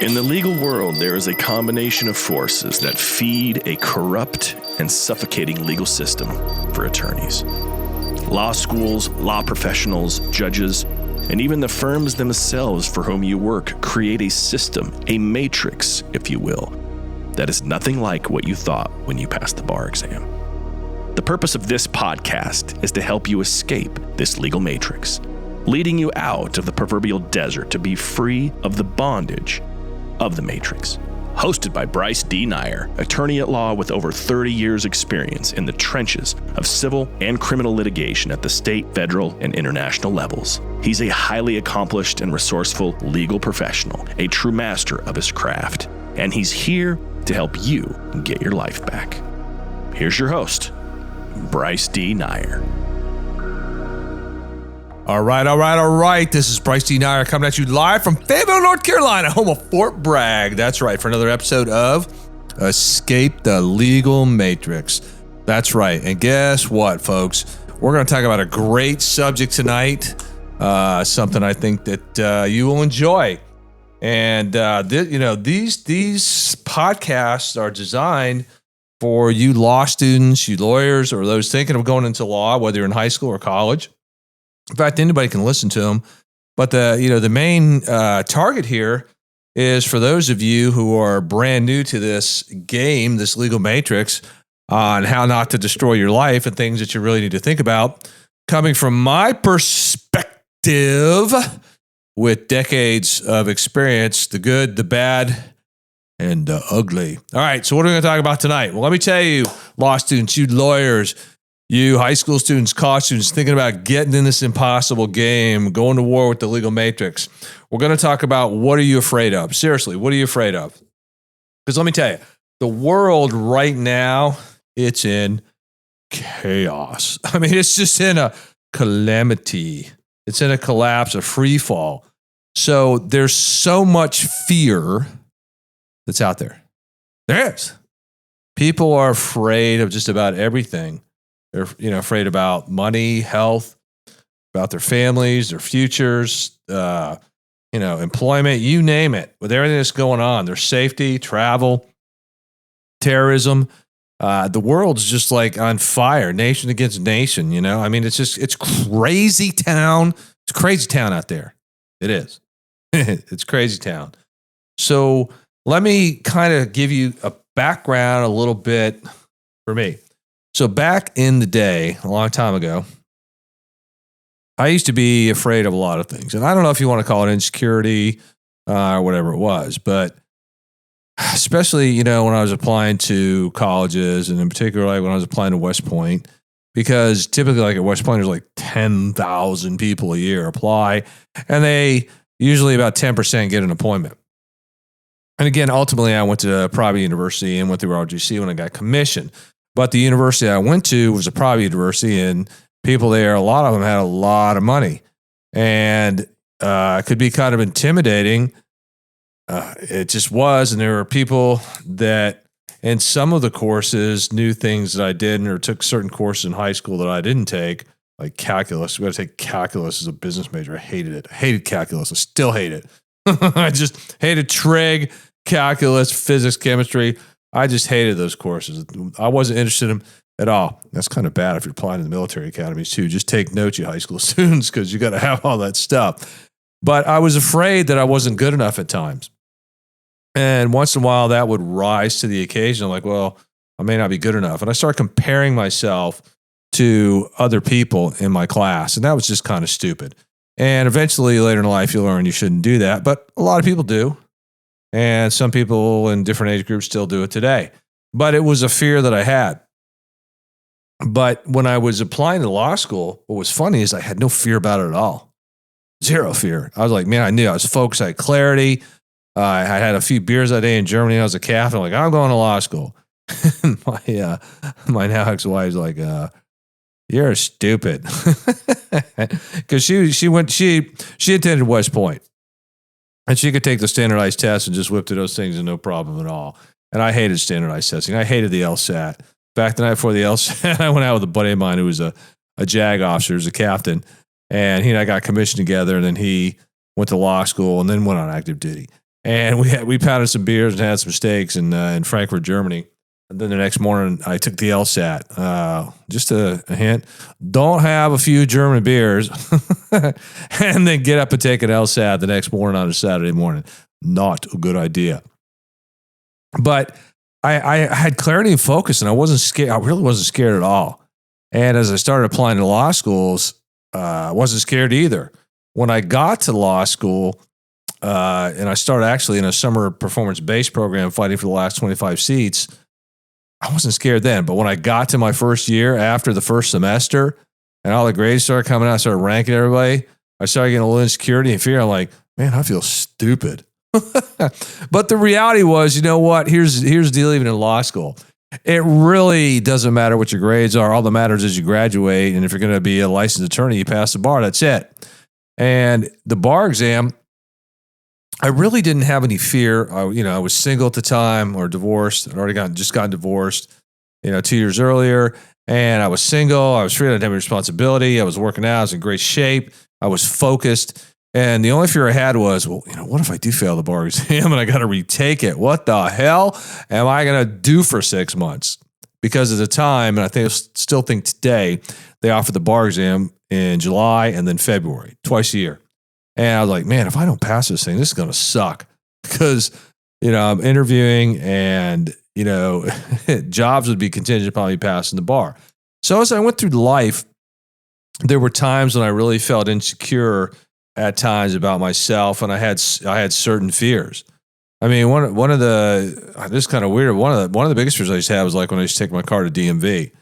In the legal world, there is a combination of forces that feed a corrupt and suffocating legal system for attorneys. Law schools, law professionals, judges, and even the firms themselves for whom you work create a system, a matrix, if you will, that is nothing like what you thought when you passed the bar exam. The purpose of this podcast is to help you escape this legal matrix, leading you out of the proverbial desert to be free of the bondage of the matrix. Hosted by Bryce D. Nyer, attorney at law with over 30 years experience in the trenches of civil and criminal litigation at the state, federal, and international levels. He's a highly accomplished and resourceful legal professional, a true master of his craft, and he's here to help you get your life back. Here's your host, Bryce D. Nyer. All right. This is Bryce D. Nyer coming at you live from Fayetteville, North Carolina, home of Fort Bragg. That's right, for another episode of Escape the Legal Matrix. That's right. And guess what, folks? We're going to talk about a great subject tonight, something I think that you will enjoy. And, these podcasts are designed for you law students, you lawyers, or those thinking of going into law, whether you're in high school or college. In fact, anybody can listen to them. But the main target here is for those of you who are brand new to this game, this legal matrix, on how not to destroy your life and things that you really need to think about. Coming from my perspective, with decades of experience, the good, the bad, and the ugly. All right, so what are we going to talk about tonight? Well, let me tell you, law students, you lawyers, you high school students, college students thinking about getting in this impossible game, going to war with the legal matrix. We're going to talk about what are you afraid of? Seriously, what are you afraid of? Because let me tell you, the world right now, it's in chaos. I mean, it's just in a calamity. It's in a collapse, a free fall. So there's so much fear that's out there. There is. People are afraid of just about everything. They're, afraid about money, health, about their families, their futures, employment, you name it. With everything that's going on, their safety, travel, terrorism, the world's just like on fire, nation against nation. I mean, it's crazy town. It's crazy town out there. It is. It's crazy town. So let me kind of give you a background a little bit for me. So back in the day, a long time ago, I used to be afraid of a lot of things. And I don't know if you want to call it insecurity or whatever it was, but especially, when I was applying to colleges, and in particular, like when I was applying to West Point, because typically like at West Point, there's like 10,000 people a year apply, and they usually about 10% get an appointment. And again, ultimately, I went to a private university and went through RGC when I got commissioned. But the university I went to was a private university, and people there, a lot of them had a lot of money. And it could be kind of intimidating. It just was. And there were people that in some of the courses knew things that I didn't, or took certain courses in high school that I didn't take, like calculus. We got to take calculus as a business major. I hated it. I hated calculus. I still hate it. I just hated trig, calculus, physics, chemistry. I just hated those courses. I wasn't interested in them at all. That's kind of bad if you're applying to the military academies too. Just take notes, you high school students, because you got to have all that stuff. But I was afraid that I wasn't good enough at times. And once in a while, that would rise to the occasion. I'm like, well, I may not be good enough. And I started comparing myself to other people in my class. And that was just kind of stupid. And eventually, later in life, you'll learn you shouldn't do that. But a lot of people do. And some people in different age groups still do it today. But it was a fear that I had. But when I was applying to law school, what was funny is I had no fear about it at all. Zero fear. I was like, man, I knew I was focused. I had clarity. I had a few beers that day in Germany. I was a captain. I'm like, I'm going to law school. My now ex-wife's like, you're stupid. Because she attended West Point. And she could take the standardized test and just whip through those things and no problem at all. And I hated standardized testing. I hated the LSAT. Back the night before the LSAT, I went out with a buddy of mine who was a JAG officer, who was a captain. And he and I got commissioned together. And then he went to law school and then went on active duty. And we pounded some beers and had some steaks in Frankfurt, Germany. And then the next morning, I took the LSAT. Just a hint: don't have a few German beers, and then get up and take an LSAT the next morning on a Saturday morning. Not a good idea. But I had clarity and focus, and I wasn't scared. I really wasn't scared at all. And as I started applying to law schools, I wasn't scared either. When I got to law school, and I started actually in a summer performance-based program fighting for the last 25 seats, I wasn't scared then. But when I got to my first year after the first semester and all the grades started coming out, I started ranking everybody, I started getting a little insecurity and fear. I'm like, man, I feel stupid. But the reality was, you know what? Here's the deal even in law school. It really doesn't matter what your grades are. All that matters is you graduate. And if you're going to be a licensed attorney, you pass the bar. That's it. And the bar exam, I really didn't have any fear. I was single at the time or divorced. I'd already just gotten divorced, 2 years earlier. And I was single. I was free. I didn't have any responsibility. I was working out. I was in great shape. I was focused. And the only fear I had was, well, what if I do fail the bar exam and I got to retake it? What the hell am I going to do for 6 months? Because at the time, and I still think today, they offer the bar exam in July and then February, twice a year. And I was like, man, if I don't pass this thing, this is going to suck. Because, I'm interviewing and, jobs would be contingent upon me passing the bar. So as I went through life, there were times when I really felt insecure at times about myself, and I had certain fears. I mean, one of the, this is kind of weird. One of the biggest fears I used to have was like when I used to take my car to DMV,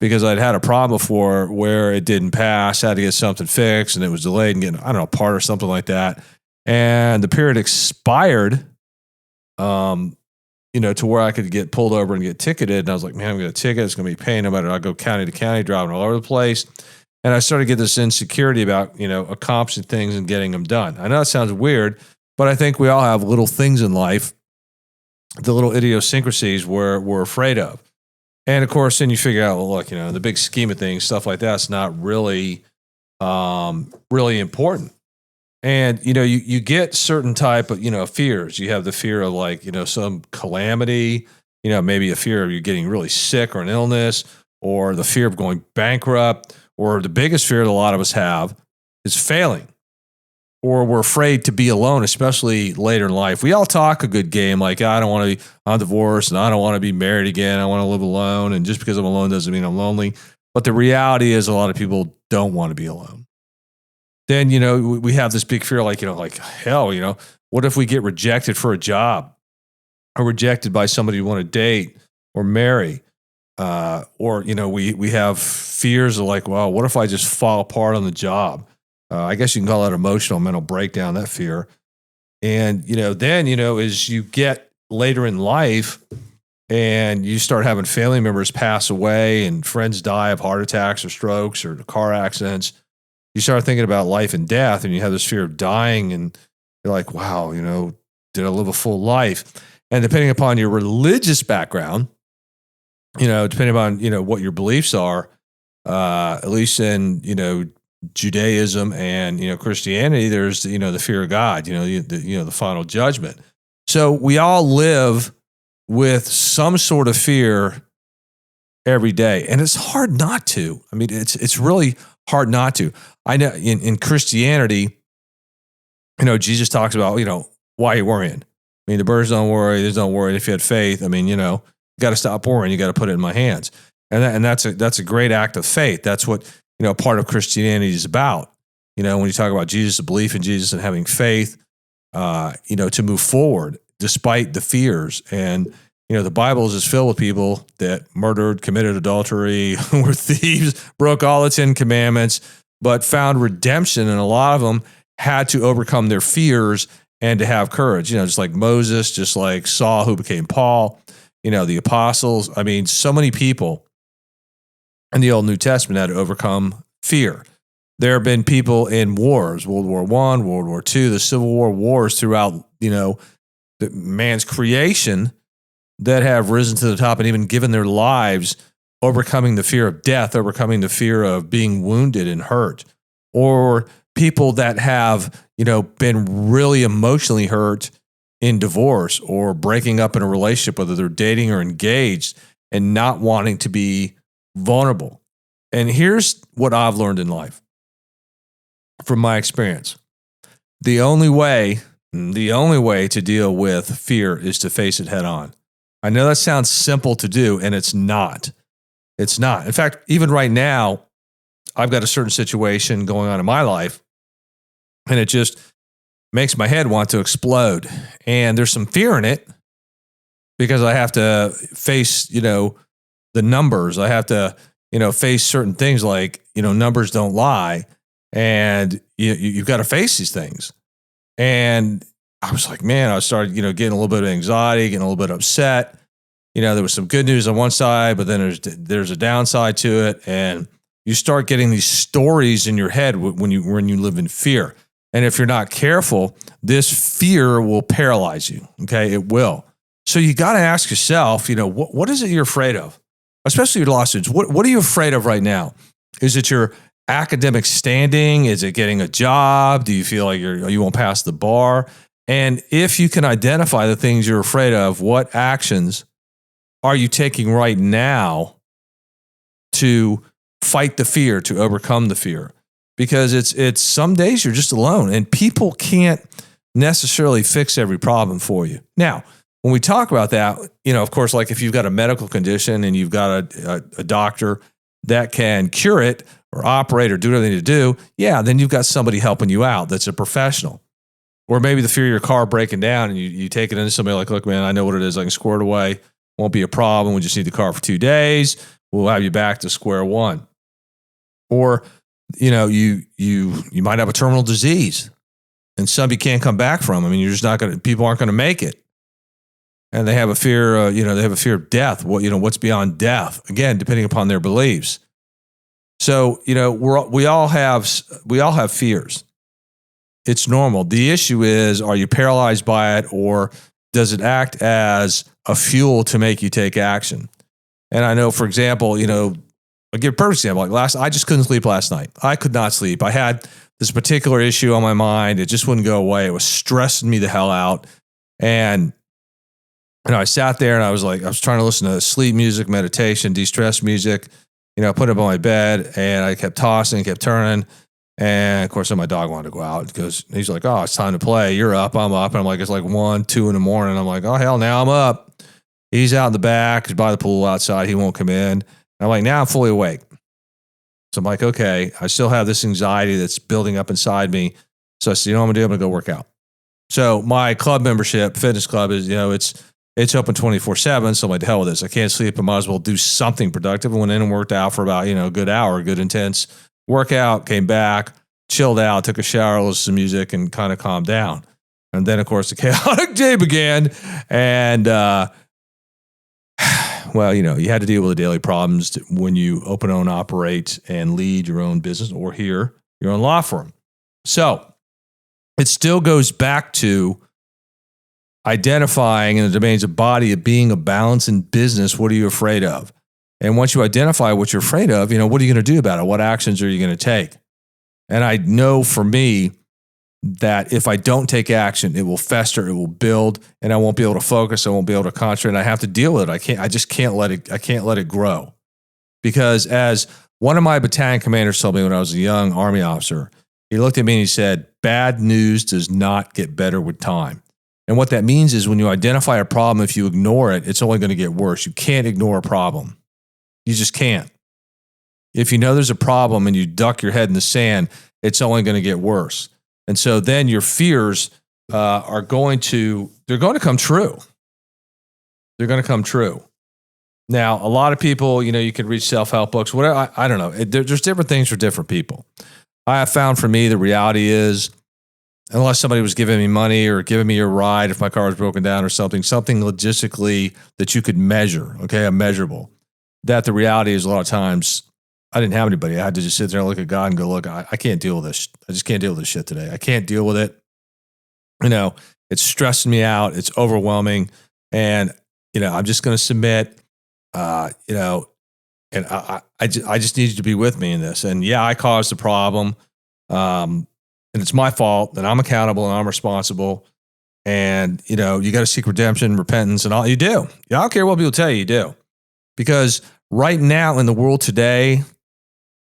because I'd had a problem before where it didn't pass, had to get something fixed, and it was delayed and getting, I don't know, a part or something like that. And the period expired, to where I could get pulled over and get ticketed. And I was like, man, I'm going to ticket. It's going to be a pain no matter. I go county to county, driving all over the place. And I started to get this insecurity about, accomplishing things and getting them done. I know it sounds weird, but I think we all have little things in life, the little idiosyncrasies we're afraid of. And of course, then you figure out, well, look, in the big scheme of things, stuff like that's not really, really important. And, you get certain type of, fears. You have the fear of like, some calamity, maybe a fear of you getting really sick or an illness, or the fear of going bankrupt, or the biggest fear that a lot of us have is failing, or we're afraid to be alone, especially later in life. We all talk a good game, like, I'm divorced and I don't want to be married again. I want to live alone. And just because I'm alone doesn't mean I'm lonely. But the reality is a lot of people don't want to be alone. Then, we have this big fear, like hell, what if we get rejected for a job, or rejected by somebody we want to date or marry? Or we have fears of like, well, what if I just fall apart on the job? I guess you can call that emotional mental breakdown, that fear. And, then, as you get later in life and you start having family members pass away and friends die of heart attacks or strokes or car accidents, you start thinking about life and death, and you have this fear of dying, and you're like, wow, did I live a full life? And depending upon your religious background, depending on, what your beliefs are, at least in, Judaism and, Christianity, there's, the fear of God, the final judgment. So we all live with some sort of fear every day, and it's hard not to. I mean, it's really hard not to. I know in Christianity, Jesus talks about, why are you worrying? I mean, the birds don't worry, they don't worry. If you had faith, I mean, you got to stop worrying. You got to put it in my hands. And that's a great act of faith. That's what, part of Christianity is about. When you talk about Jesus, the belief in Jesus and having faith, to move forward despite the fears. And, the Bible is just filled with people that murdered, committed adultery, were thieves, broke all the 10 commandments, but found redemption. And a lot of them had to overcome their fears and to have courage, just like Moses, just like Saul, who became Paul, the apostles. I mean, so many people in the Old New Testament had to overcome fear. There have been people in wars, World War I, World War II, the Civil War wars throughout, man's creation, that have risen to the top and even given their lives, overcoming the fear of death, overcoming the fear of being wounded and hurt, or people that have, been really emotionally hurt in divorce or breaking up in a relationship, whether they're dating or engaged, and not wanting to be vulnerable. And here's what I've learned in life from my experience. The only way to deal with fear is to face it head on. I know that sounds simple to do, and it's not. It's not. In fact, even right now, I've got a certain situation going on in my life, and it just makes my head want to explode. And there's some fear in it because I have to face, the numbers. I have to, face certain things like, numbers don't lie. And you've got to face these things. And I was like, man, I started, getting a little bit of anxiety, getting a little bit upset. There was some good news on one side, but then there's a downside to it. And you start getting these stories in your head when you live in fear. And if you're not careful, this fear will paralyze you. Okay, it will. So you got to ask yourself, what is it you're afraid of? Especially your law students. What are you afraid of right now? Is it your academic standing? Is it getting a job? Do you feel like you won't pass the bar? And if you can identify the things you're afraid of, what actions are you taking right now to fight the fear, to overcome the fear? Because it's some days you're just alone, and people can't necessarily fix every problem for you. Now, when we talk about that, of course, like if you've got a medical condition and you've got a doctor that can cure it or operate or do what they need to do, yeah, then you've got somebody helping you out that's a professional. Or maybe the fear of your car breaking down and you take it into somebody like, look, man, I know what it is. I can square it away. Won't be a problem. We just need the car for 2 days. We'll have you back to square one. Or, you might have a terminal disease and some you can't come back from. I mean, you're just not going to, people aren't going to make it. And they have a fear, they have a fear of death. What's beyond death? Again, depending upon their beliefs. So, we all have fears. It's normal. The issue is, are you paralyzed by it, or does it act as a fuel to make you take action? And I know, for example, I'll give a perfect example. Like I just couldn't sleep last night. I could not sleep. I had this particular issue on my mind. It just wouldn't go away. It was stressing me the hell out. And I sat there and I was trying to listen to sleep music, meditation, de-stress music, put it up on my bed, and I kept tossing, kept turning. And of course, then my dog wanted to go out because he's like, oh, it's time to play. You're up, I'm up. And I'm like, it's like 1, 2 in the morning. I'm like, oh, hell, now I'm up. He's out in the back. He's by the pool outside. He won't come in. And I'm like, now I'm fully awake. So I'm like, okay, I still have this anxiety that's building up inside me. So I said, what I'm going to do? I'm going to go work out. So my club membership, fitness club, is, it's open 24/7. So I'm like, the hell with this. I can't sleep. I might as well do something productive. I went in and worked out for about, a good hour, good intense workout, came back, chilled out, took a shower, listened to some music, and kind of calmed down. And then, of course, the chaotic day began. And, well, you had to deal with the daily problems when you open, own, operate, and lead your own business, or here, your own law firm. So it still goes back to identifying in the domains of body, of being a balance in business. What are you afraid of? And once you identify what you're afraid of, what are you going to do about it? What actions are you going to take? And I know for me that if I don't take action, it will fester, it will build, and I won't be able to focus. I won't be able to concentrate. And I have to deal with it. I just can't let it grow. Because as one of my battalion commanders told me when I was a young Army officer, he looked at me and he said, bad news does not get better with time. And what that means is when you identify a problem, if you ignore it, it's only going to get worse. You can't ignore a problem. You just can't. If you know there's a problem and you duck your head in the sand, it's only going to get worse. And so then your fears are going to come true. They're going to come true. Now, a lot of people, you can read self-help books, whatever. I don't know. There's different things for different people. I have found for me, the reality is, unless somebody was giving me money or giving me a ride, if my car was broken down or something logistically that you could measure, okay, a measurable, that the reality is a lot of times I didn't have anybody. I had to just sit there and look at God and go, look, I can't deal with this. I just can't deal with this shit today. I can't deal with it. It's stressing me out. It's overwhelming. And, I'm just going to submit, and I just need you to be with me in this. And yeah, I caused the problem. And it's my fault, and I'm accountable and I'm responsible. And, you got to seek redemption, repentance, and all. You do. I don't care what people tell you, you do. Because right now in the world today,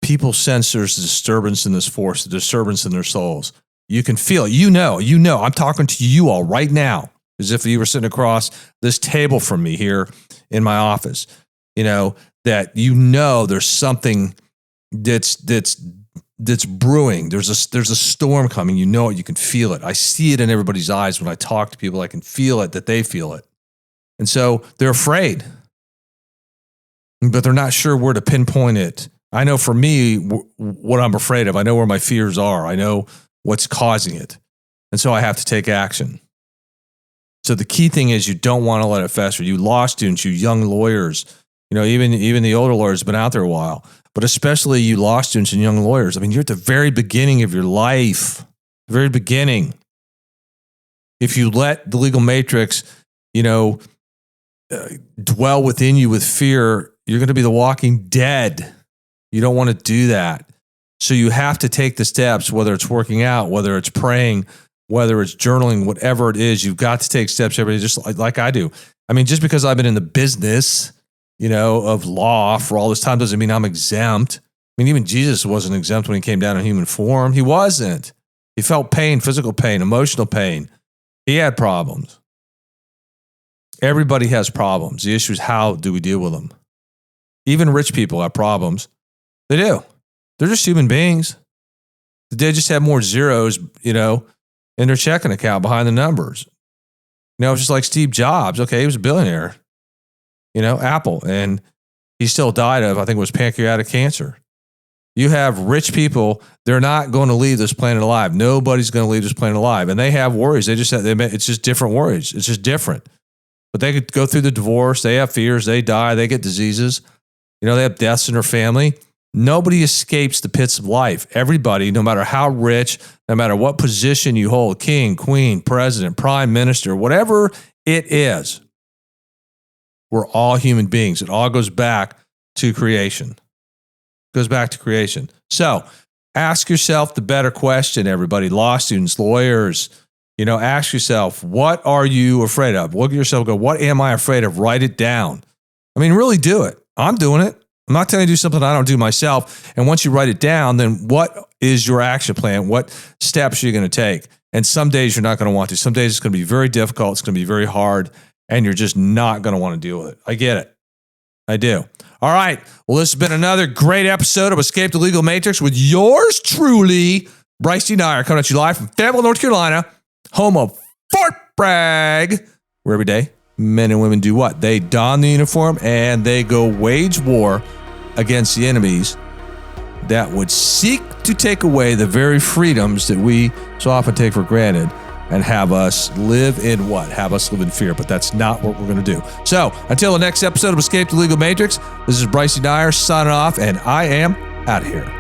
people sense there's a disturbance in this force, a disturbance in their souls. You can feel it. You know. I'm talking to you all right now, as if you were sitting across this table from me here in my office. That there's something that's brewing. There's a storm coming. You know it. You can feel it. I see it in everybody's eyes when I talk to people. I can feel it, that they feel it. And so they're afraid, but they're not sure where to pinpoint it. I know for me, what I'm afraid of. I know where my fears are. I know what's causing it. And so I have to take action. So the key thing is you don't want to let it fester. You law students, you young lawyers, even the older lawyers have been out there a while, but especially you law students and young lawyers. I mean, you're at the very beginning of your life, the very beginning. If you let the legal matrix, dwell within you with fear, you're going to be the walking dead. You don't want to do that. So you have to take the steps, whether it's working out, whether it's praying, whether it's journaling, whatever it is, you've got to take steps every day, just like I do. I mean, just because I've been in the business, of law for all this time doesn't mean I'm exempt. I mean, even Jesus wasn't exempt when he came down in human form. He wasn't. He felt pain, physical pain, emotional pain. He had problems. Everybody has problems. The issue is, how do we deal with them? Even rich people have problems. They do. They're just human beings. They just have more zeros, in their checking account behind the numbers. It's just like Steve Jobs. Okay, he was a billionaire, Apple, and he still died of, I think it was pancreatic cancer. You have rich people, they're not going to leave this planet alive. Nobody's going to leave this planet alive. And they have worries. It's just different worries. It's just different. But they could go through the divorce. They have fears. They die. They get diseases. They have deaths in their family. Nobody escapes the pits of life. Everybody, no matter how rich, no matter what position you hold, king, queen, president, prime minister, whatever it is, we're all human beings. It all goes back to creation. So ask yourself the better question, everybody, law students, lawyers. Ask yourself, what are you afraid of? Look at yourself and go, what am I afraid of? Write it down. I mean, really do it. I'm doing it. I'm not telling you to do something I don't do myself. And once you write it down, then what is your action plan? What steps are you going to take? And some days you're not going to want to. Some days it's going to be very difficult. It's going to be very hard. And you're just not going to want to deal with it. I get it. I do. All right. Well, this has been another great episode of Escape the Legal Matrix with yours truly, Bryce D. Nyer, coming at you live from Fayetteville, North Carolina, home of Fort Bragg, where every day men and women do what? They don the uniform and they go wage war against the enemies that would seek to take away the very freedoms that we so often take for granted and have us live in what? Have us live in fear. But that's not what we're going to do. So until the next episode of Escape the Legal Matrix, this is Bryce Dyer signing off, and I am out of here.